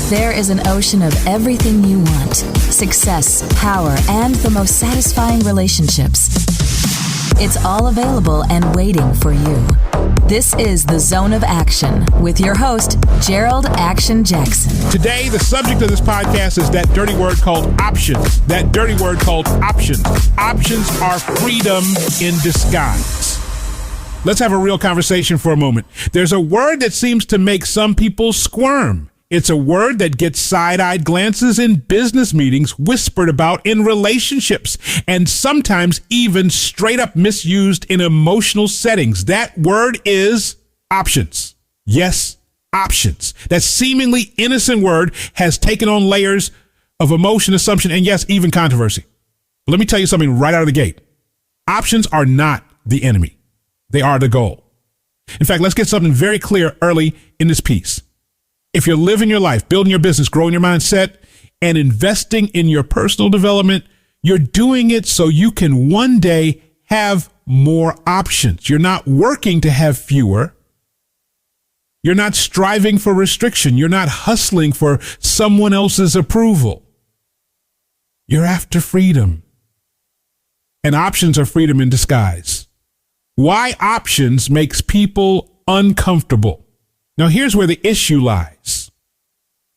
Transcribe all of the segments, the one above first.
There is an ocean of everything you want: success, power, and the most satisfying relationships. It's all available and waiting for you. This is The Zone of Action with your host, Jerold Action Jackson. Today, the subject of this podcast is that dirty word called options. That dirty word called options. Options are freedom in disguise. Let's have a real conversation for a moment. There's a word that seems to make some people squirm. It's a word that gets side-eyed glances in business meetings, whispered about in relationships, and sometimes even straight up misused in emotional settings. That word is options. Yes, options. That seemingly innocent word has taken on layers of emotion, assumption, and yes, even controversy. But let me tell you something right out of the gate. Options are not the enemy. They are the goal. In fact, let's get something very clear early in this piece. If you're living your life, building your business, growing your mindset, and investing in your personal development, you're doing it so you can one day have more options. You're not working to have fewer. You're not striving for restriction. You're not hustling for someone else's approval. You're after freedom. And options are freedom in disguise. Why options makes people uncomfortable. Now, here's where the issue lies.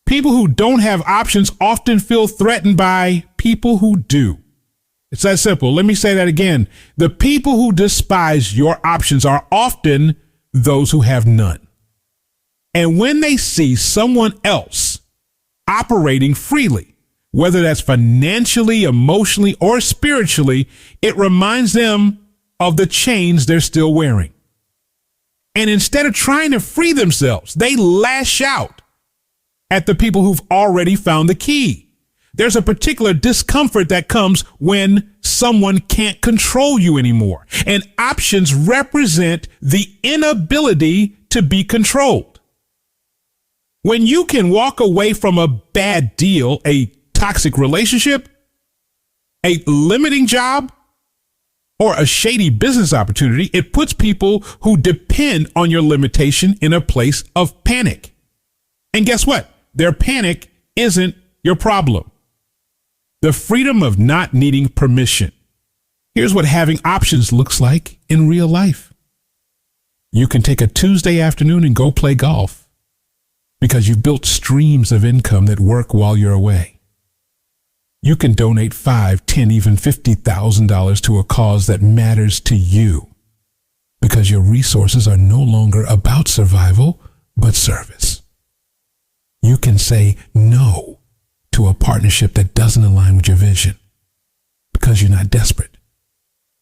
People who don't have options often feel threatened by people who do. It's that simple. Let me say that again. The people who despise your options are often those who have none. And when they see someone else operating freely, whether that's financially, emotionally, or spiritually, it reminds them of the chains they're still wearing. And instead of trying to free themselves, they lash out at the people who've already found the key. There's a particular discomfort that comes when someone can't control you anymore. And options represent the inability to be controlled. When you can walk away from a bad deal, a toxic relationship, a limiting job, or a shady business opportunity, it puts people who depend on your limitation in a place of panic. And guess what? Their panic isn't your problem. The freedom of not needing permission. Here's what having options looks like in real life. You can take a Tuesday afternoon and go play golf because you've built streams of income that work while you're away. You can donate $5,000, $10,000, even $50,000 to a cause that matters to you because your resources are no longer about survival, but service. You can say no to a partnership that doesn't align with your vision because you're not desperate.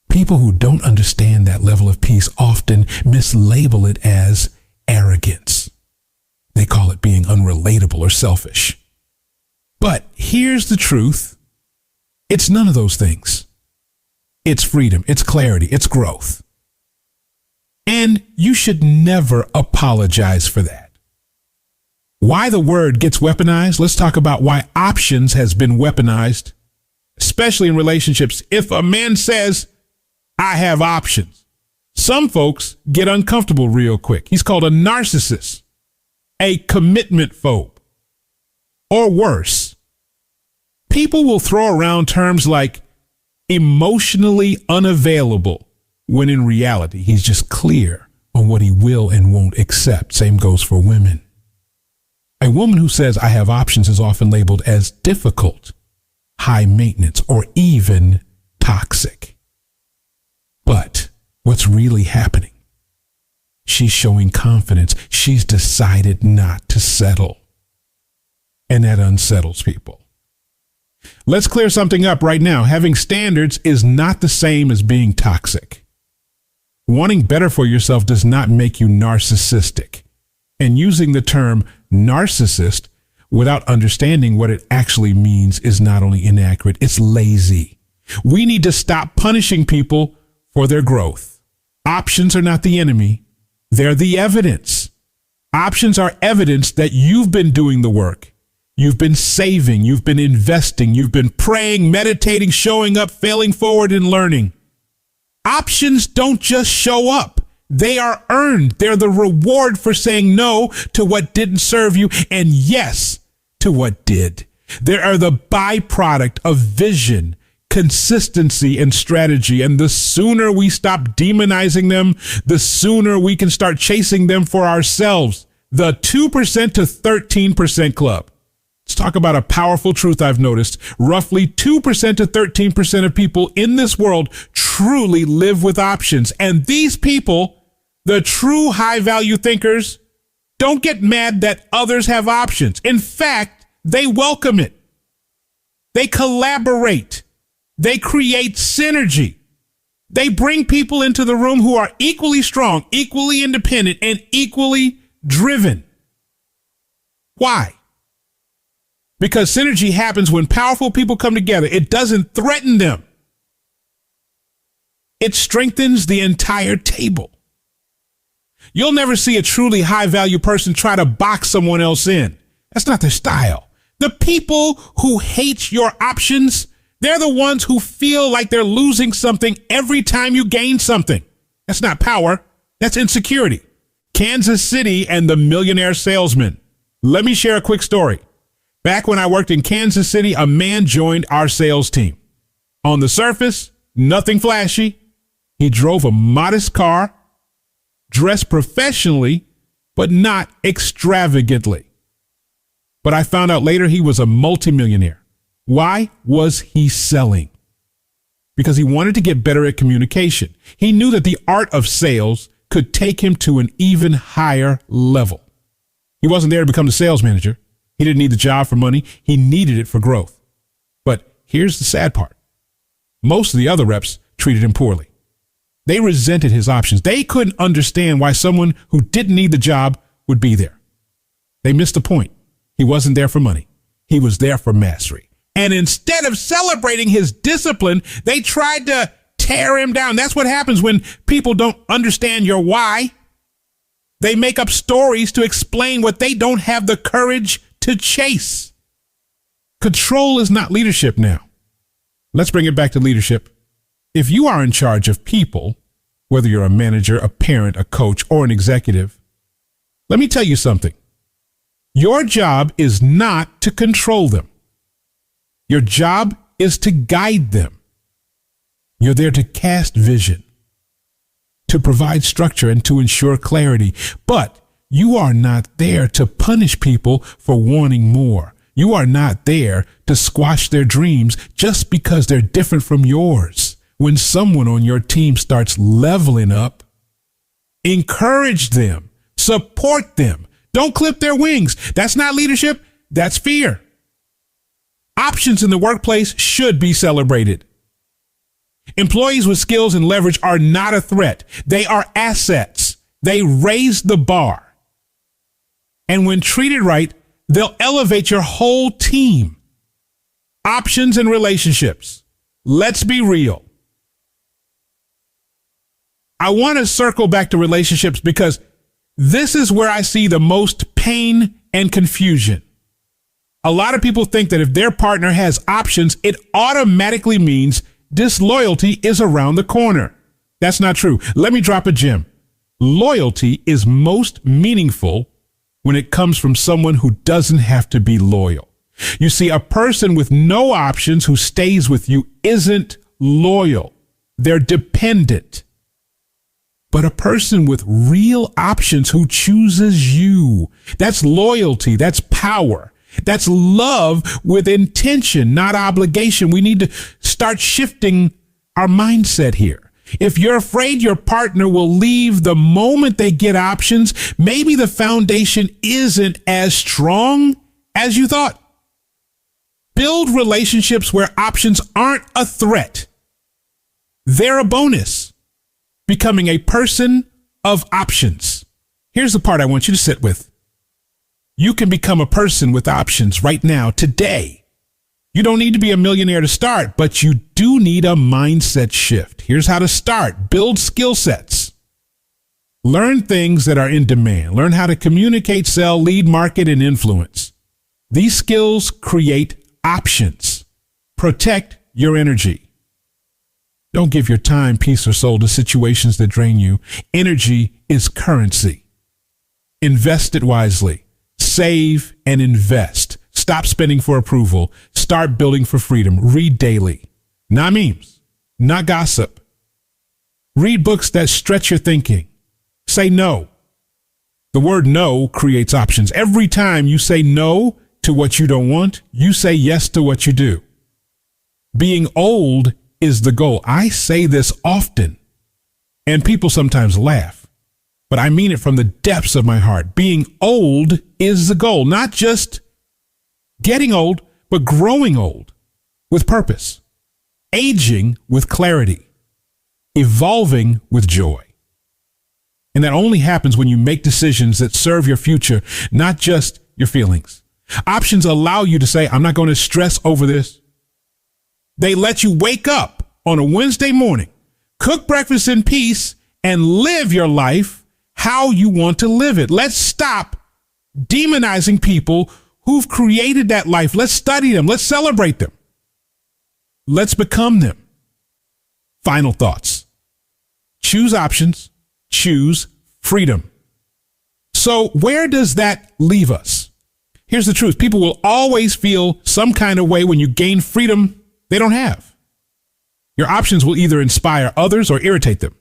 People who don't understand that level of peace often mislabel it as arrogance. They call it being unrelatable or selfish. But here's the truth. It's none of those things. It's freedom. It's clarity. It's growth. And you should never apologize for that. Why the word gets weaponized? Let's talk about why options has been weaponized, especially in relationships. If a man says, I have options, some folks get uncomfortable real quick. He's called a narcissist, a commitment phobe, or worse. People will throw around terms like emotionally unavailable, when in reality, he's just clear on what he will and won't accept. Same goes for women. A woman who says, I have options is often labeled as difficult, high maintenance, or even toxic. But what's really happening? She's showing confidence. She's decided not to settle. And that unsettles people. Let's clear something up right now. Having standards is not the same as being toxic. Wanting better for yourself does not make you narcissistic. And using the term narcissist without understanding what it actually means is not only inaccurate, it's lazy. We need to stop punishing people for their growth. Options are not the enemy. They're the evidence. Options are evidence that you've been doing the work. You've been saving, you've been investing, you've been praying, meditating, showing up, failing forward, and learning. Options don't just show up. They are earned. They're the reward for saying no to what didn't serve you and yes to what did. They are the byproduct of vision, consistency, and strategy. And the sooner we stop demonizing them, the sooner we can start chasing them for ourselves. The 2% to 13% club. Let's talk about a powerful truth I've noticed. Roughly 2% to 13% of people in this world truly live with options. And these people, the true high-value thinkers, don't get mad that others have options. In fact, they welcome it. They collaborate. They create synergy. They bring people into the room who are equally strong, equally independent, and equally driven. Why? Because synergy happens when powerful people come together. It doesn't threaten them. It strengthens the entire table. You'll never see a truly high-value person try to box someone else in. That's not their style. The people who hate your options, they're the ones who feel like they're losing something every time you gain something. That's not power. That's insecurity. Kansas City and the millionaire salesman. Let me share a quick story. Back when I worked in Kansas City, a man joined our sales team. On the surface, nothing flashy. He drove a modest car, dressed professionally, but not extravagantly. But I found out later he was a multimillionaire. Why was he selling? Because he wanted to get better at communication. He knew that the art of sales could take him to an even higher level. He wasn't there to become the sales manager. He didn't need the job for money. He needed it for growth. But here's the sad part. Most of the other reps treated him poorly. They resented his options. They couldn't understand why someone who didn't need the job would be there. They missed the point. He wasn't there for money. He was there for mastery. And instead of celebrating his discipline, they tried to tear him down. That's what happens when people don't understand your why. They make up stories to explain what they don't have the courage to chase. Control is not leadership now. Let's bring it back to leadership. If you are in charge of people, whether you're a manager, a parent, a coach, or an executive, let me tell you something. Your job is not to control them. Your job is to guide them. You're there to cast vision, to provide structure, and to ensure clarity. But you are not there to punish people for wanting more. You are not there to squash their dreams just because they're different from yours. When someone on your team starts leveling up, encourage them, support them. Don't clip their wings. That's not leadership. That's fear. Options in the workplace should be celebrated. Employees with skills and leverage are not a threat. They are assets. They raise the bar. And when treated right, they'll elevate your whole team. Options and relationships. Let's be real. I want to circle back to relationships because this is where I see the most pain and confusion. A lot of people think that if their partner has options, it automatically means disloyalty is around the corner. That's not true. Let me drop a gem. Loyalty is most meaningful when it comes from someone who doesn't have to be loyal. You see, a person with no options who stays with you isn't loyal. They're dependent. But a person with real options who chooses you, that's loyalty, that's power. That's love with intention, not obligation. We need to start shifting our mindset here. If you're afraid your partner will leave the moment they get options, maybe the foundation isn't as strong as you thought. Build relationships where options aren't a threat. They're a bonus. Becoming a person of options. Here's the part I want you to sit with. You can become a person with options right now, today. You don't need to be a millionaire to start, but you do need a mindset shift. Here's how to start. Build skill sets. Learn things that are in demand. Learn how to communicate, sell, lead, market, and influence. These skills create options. Protect your energy. Don't give your time, peace, or soul to situations that drain you. Energy is currency. Invest it wisely. Save and invest. Stop spending for approval. Start building for freedom. Read daily. Not memes, not gossip. Read books that stretch your thinking. Say no. The word no creates options. Every time you say no to what you don't want, you say yes to what you do. Being old is the goal. I say this often, and people sometimes laugh, but I mean it from the depths of my heart. Being old is the goal, not just getting old, but growing old with purpose, aging with clarity, evolving with joy. And that only happens when you make decisions that serve your future, not just your feelings. Options allow you to say, I'm not going to stress over this. They let you wake up on a Wednesday morning, cook breakfast in peace, and live your life how you want to live it. Let's stop demonizing people who've created that life. Let's study them. Let's celebrate them. Let's become them. Final thoughts. Choose options. Choose freedom. So where does that leave us? Here's the truth. People will always feel some kind of way when you gain freedom they don't have. Your options will either inspire others or irritate them.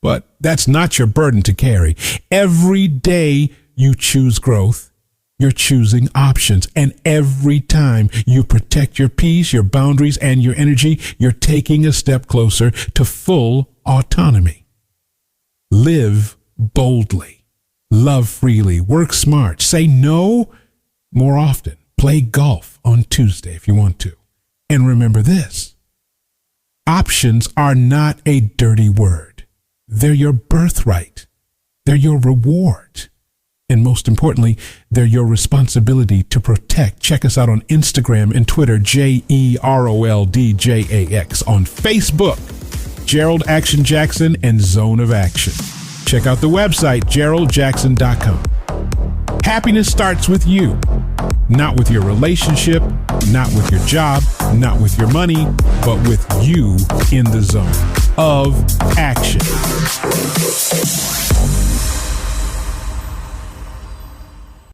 But that's not your burden to carry. Every day you choose growth, you're choosing options. And every time you protect your peace, your boundaries, and your energy, you're taking a step closer to full autonomy. Live boldly. Love freely. Work smart. Say no more often. Play golf on Tuesday if you want to. And remember this. Options are not a dirty word. They're your birthright. They're your reward. And most importantly, they're your responsibility to protect. Check us out on Instagram and Twitter, JeroldJax. On Facebook, Jerold Action Jackson and Zone of Action. Check out the website, JeroldJackson.com. Happiness starts with you, not with your relationship, not with your job, not with your money, but with you in the zone of action.